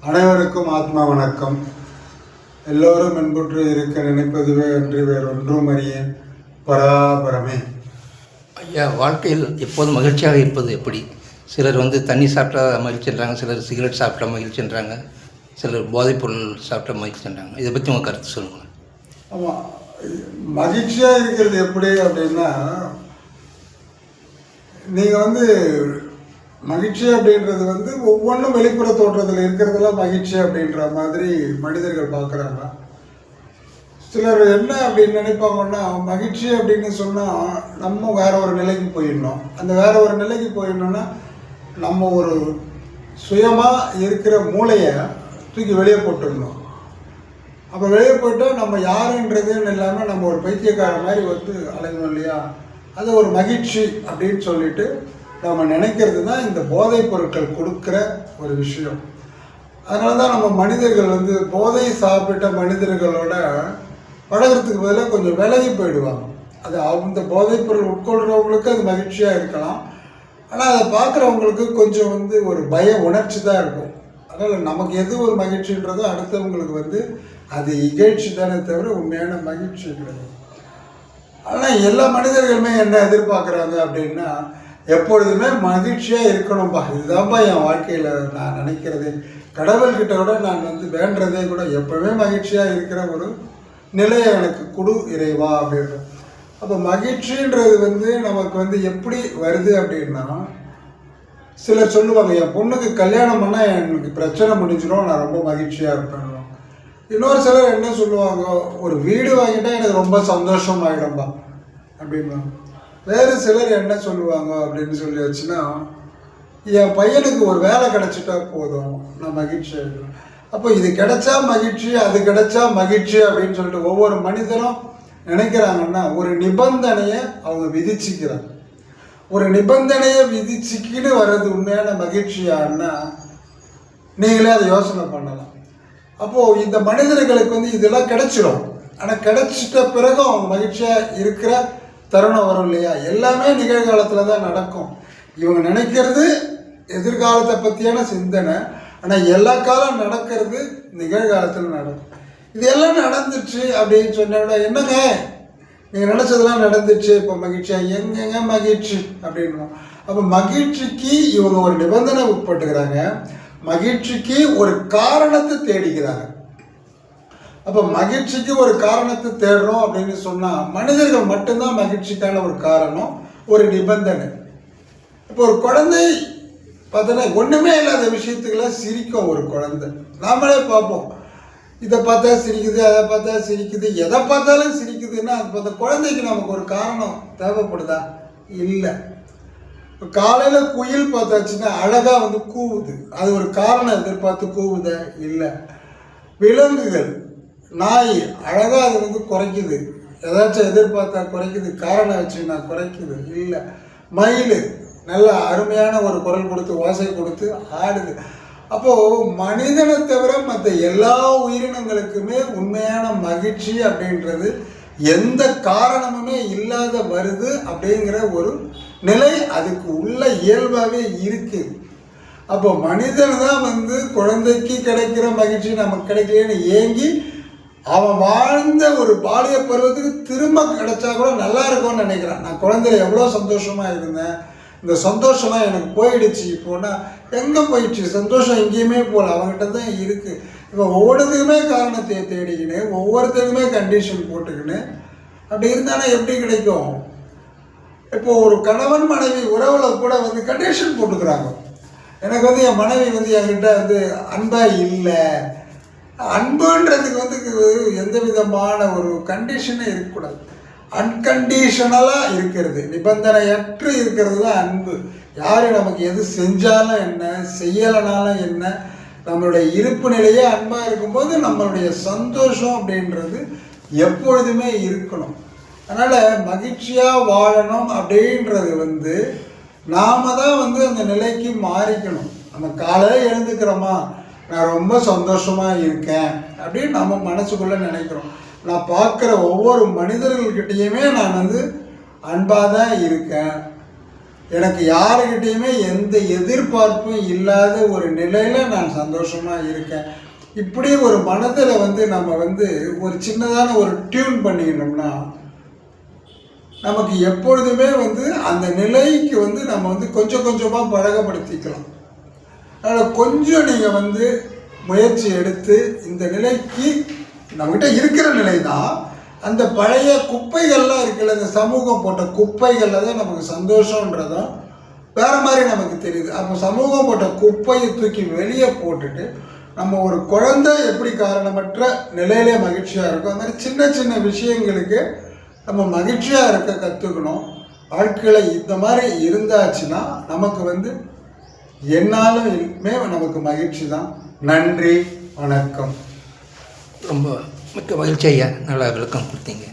அனைவருக்கும் ஆத்மா வணக்கம். எல்லோரும் என்புற்று இருக்க நினைப்பதுவே அன்றி வேறொன்றும் அறியேன் பராபரமே. ஐயா, வாழ்க்கையில் எப்போதும் மகிழ்ச்சியாக இருப்பது எப்படி? சிலர் தண்ணி சாப்பிட்டா மகிழ்ச்சின்றாங்க, சிலர் சிகரெட் சாப்பிட்டா மகிழ்ச்சின்றாங்க, சிலர் போதைப்பொருள் சாப்பிட்டா மகிழ்ச்சின்றாங்க. இதை பற்றி உங்கள் கருத்து சொல்லுங்கள். ஆமாம், மகிழ்ச்சியாக இருக்கிறது எப்படி அப்படின்னா, நீங்கள் மகிழ்ச்சி அப்படின்றது ஒவ்வொன்றும் வெளிப்புற தோற்றத்தில் இருக்கிறதெல்லாம் மகிழ்ச்சி அப்படின்ற மாதிரி மனிதர்கள் பார்க்குறாங்க. சிலர் என்ன அப்படின்னு நினைப்பாங்கன்னா, மகிழ்ச்சி அப்படின்னு சொன்னால் நம்ம வேற ஒரு நிலைக்கு போயிடணும். அந்த வேற ஒரு நிலைக்கு போயிடணும்னா நம்ம ஒரு சுயமாக இருக்கிற மூளையை தூக்கி வெளியே போட்டுடணும். அப்போ வெளியே போயிட்டால் நம்ம யாருன்றதுன்னு இல்லாமல் நம்ம ஒரு பைத்தியக்கார மாதிரி அலையணும் இல்லையா? அது ஒரு மகிழ்ச்சி அப்படின்னு சொல்லிட்டு நம்ம நினைக்கிறது தான் இந்த போதைப் பொருட்கள் கொடுக்குற ஒரு விஷயம். அதனால தான் நம்ம மனிதர்கள் போதை சாப்பிட்ட மனிதர்களோட பழகிறதுக்கு பதிலாக கொஞ்சம் விலகி போயிடுவாங்க. அது அந்த போதைப் பொருள் உட்கொள்கிறவங்களுக்கு அது மகிழ்ச்சியாக இருக்கலாம், ஆனால் அதை பார்க்குறவங்களுக்கு கொஞ்சம் ஒரு பய உணர்ச்சி தான் இருக்கும். அதனால் நமக்கு எது ஒரு மகிழ்ச்சின்றதோ அடுத்தவங்களுக்கு அது இகழ்ச்சி தானே தவிர உண்மையான மகிழ்ச்சி கிடையாது. ஆனால் எல்லா மனிதர்களுமே என்ன எதிர்பார்க்குறாங்க அப்படின்னா, எப்பொழுதுமே மகிழ்ச்சியாக இருக்கணும்பா, இதுதான்ப்பா என் வாழ்க்கையில் நான் நினைக்கிறது. கடவுள்கிட்ட கூட நான் வேண்டுறதே கூட எப்பவுமே மகிழ்ச்சியாக இருக்கிற ஒரு நிலையை எனக்கு கொடு இறைவா அப்படின்ற. அப்போ மகிழ்ச்சின்றது நமக்கு எப்படி வருது அப்படின்னா, சிலர் சொல்லுவாங்க, என் பொண்ணுக்கு கல்யாணம் பண்ணால் எனக்கு பிரச்சனை முடிஞ்சிடும், நான் ரொம்ப மகிழ்ச்சியாக இருப்பேன். இன்னொரு சிலர் என்ன சொல்லுவாங்க, ஒரு வீடு வாங்கிட்டா எனக்கு ரொம்ப சந்தோஷமாயிடும்பா அப்படின்வாங்க. வேறு சிலர் என்ன சொல்லுவாங்க அப்படின்னு சொல்லி வச்சுன்னா, என் பையனுக்கு ஒரு வேலை கிடைச்சிட்டா போதும், நான் மகிழ்ச்சி ஆகிடுவேன். அப்போ இது கிடைச்சா மகிழ்ச்சி, அது கிடைச்சா மகிழ்ச்சி அப்படின்னு சொல்லிட்டு ஒவ்வொரு மனிதரும் நினைக்கிறாங்கன்னா, ஒரு நிபந்தனையை அவங்க விதிச்சுக்கிறாங்க. ஒரு நிபந்தனையை விதிச்சுக்கின்னு வர்றது உண்மையான மகிழ்ச்சியான்னா நீங்களே அதை யோசனை பண்ணலாம். அப்போது இந்த மனிதர்களுக்கு இதெல்லாம் கிடைச்சிடும். ஆனால் கிடைச்சிட்ட பிறகு அவங்க மகிழ்ச்சியாக இருக்கிற தருணம் வரும் இல்லையா? எல்லாமே நிகழ்காலத்தில் தான் நடக்கும். இவங்க நினைக்கிறது எதிர்காலத்தை பற்றியான சிந்தனை, ஆனால் எல்லா காலம் நடக்கிறது நிகழ்காலத்தில் நடக்கும். இது எல்லாம் நடந்துச்சு அப்படின்னு சொன்னா, என்னங்க நீங்கள் நினச்சதெல்லாம் நடந்துச்சு, இப்போ மகிழ்ச்சியாக எங்கெங்க மகிழ்ச்சி அப்படின்வோம். அப்போ மகிழ்ச்சிக்கு இவங்க ஒரு நிபந்தனை உட்பட்டுக்கிறாங்க, மகிழ்ச்சிக்கு ஒரு காரணத்தை தேடிக்கிறாங்க. அப்போ மகிழ்ச்சிக்கு ஒரு காரணத்தை தேடுறோம் அப்படின்னு சொன்னால், மனிதர்கள் மட்டும்தான் மகிழ்ச்சிக்கான ஒரு காரணம், ஒரு நிபந்தனை. இப்போ ஒரு குழந்தை பார்த்தோன்னா ஒன்றுமே இல்லாத விஷயத்துக்கெல்லாம் சிரிக்கும் ஒரு குழந்தை. நாமளே பார்ப்போம், இதை பார்த்தா சிரிக்குது, அதை பார்த்தா சிரிக்குது, எதை பார்த்தாலும் சிரிக்குதுன்னா அது அந்த குழந்தைக்கு நமக்கு ஒரு காரணம் தேவைப்படுதா? இல்லை. இப்போ காலையில் குயில் பார்த்தாச்சுன்னா அழகாக கூவுது, அது ஒரு காரணம் எதிர்பார்த்து கூவுத? இல்லை. விலங்குகள், நாய் அழகாக அது குறைக்குது, ஏதாச்சும் எதிர்பார்த்தா குறைக்குது, காரணம் வச்சுன்னா குறைக்குது? இல்லை. மயில் நல்ல அருமையான ஒரு குரல் கொடுத்து ஓசை கொடுத்து ஆடுது. அப்போது மனிதனை தவிர மற்ற எல்லா உயிரினங்களுக்குமே உண்மையான மகிழ்ச்சி அப்படின்றது எந்த காரணமுமே இல்லாத வருது அப்படிங்கிற ஒரு நிலை அதுக்கு உள்ள இயல்பாகவே இருக்குது. அப்போ மனிதன் தான் குழந்தைக்கு கிடைக்கிற மகிழ்ச்சி நமக்கு கிடைக்கலன்னு ஏங்கி அவன் வாழ்ந்த ஒரு பாலிய பருவத்துக்கு திரும்ப கிடைச்சா கூட நல்லா இருக்கும்னு நினைக்கிறான். நான் குழந்தைய எவ்வளோ சந்தோஷமாக இருந்தேன், இந்த சந்தோஷமாக எனக்கு போயிடுச்சு, இப்போனா எங்கே போயிடுச்சு சந்தோஷம்? எங்கேயுமே போகல, அவங்ககிட்ட தான் இருக்குது. இப்போ ஒவ்வொருத்துக்குமே காரணத்தை தேடிக்கின்னு ஒவ்வொருத்தருக்குமே கண்டிஷன் போட்டுக்கின்னு அப்படி இருந்தானா எப்படி கிடைக்கும்? இப்போ ஒரு கணவன் மனைவி உறவில் கூட கண்டிஷன் போட்டுக்கிறாங்க. எனக்கு என் மனைவி என்கிட்ட அன்பாக இல்லை. அன்புன்றதுக்கு எந்த விதமான ஒரு கண்டிஷனே இருக்கக்கூடாது. அன்கண்டிஷனலாக இருக்கிறது, நிபந்தனையற்று இருக்கிறது தான் அன்பு. யார் நமக்கு எது செஞ்சாலும் என்ன, செய்யலைனாலும் என்ன, நம்மளுடைய இருப்பு நிலையே அன்பாக இருக்கும்போது நம்மளுடைய சந்தோஷம் அப்படின்றது எப்பொழுதுமே இருக்கணும். அதனால் மகிழ்ச்சியாக வாழணும் அப்படின்றது நாம் தான் அந்த நிலைக்கு மாறிக்கணும். நம்ம காலையில் எழுந்துக்கிறோமா, நான் ரொம்ப சந்தோஷமாக இருக்கேன் அப்படின்னு நம்ம மனசுக்குள்ளே நினைக்கிறோம். நான் பார்க்குற ஒவ்வொரு மனிதர்கள்கிட்டையுமே நான் அன்பாக தான் இருக்கேன், எனக்கு யாருக்கிட்டேயுமே எந்த எதிர்பார்ப்பும் இல்லாத ஒரு நிலையில் நான் சந்தோஷமாக இருக்கேன். இப்படி ஒரு மனதில் வந்து நம்ம வந்து ஒரு சின்னதான ஒரு டியூன் பண்ணிக்கணும்னா நமக்கு எப்பொழுதுமே வந்து அந்த நிலைக்கு வந்து நம்ம வந்து கொஞ்சம் கொஞ்சமாக பழகப்படுத்திக்கலாம். அதனால் கொஞ்சம் நீங்கள் வந்து முயற்சி எடுத்து இந்த நிலைக்கு நம்மகிட்ட இருக்கிற நிலை தான். அந்த பழைய குப்பைகள்லாம் இருக்குல்ல, இந்த சமூகம் போட்ட குப்பைகளில் தான் நமக்கு சந்தோஷன்றதும் வேறு மாதிரி நமக்கு தெரியுது. அப்போ சமூகம் போட்ட குப்பையை தூக்கி வெளியே போட்டுட்டு நம்ம ஒரு குழந்தை எப்படி காரணமற்ற நிலையிலே மகிழ்ச்சியாக இருக்கும், அந்த மாதிரி சின்ன சின்ன விஷயங்களுக்கு நம்ம மகிழ்ச்சியாக இருக்க கற்றுக்கணும். வாழ்க்கையில் இந்த மாதிரி இருந்தாச்சுன்னா நமக்கு வந்து என்னாலுமே நமக்கு மகிழ்ச்சி தான். நன்றி, வணக்கம். ரொம்ப மிக்க மகிழ்ச்சி ஐயா, நல்லா விளக்கம் கொடுத்தீங்க.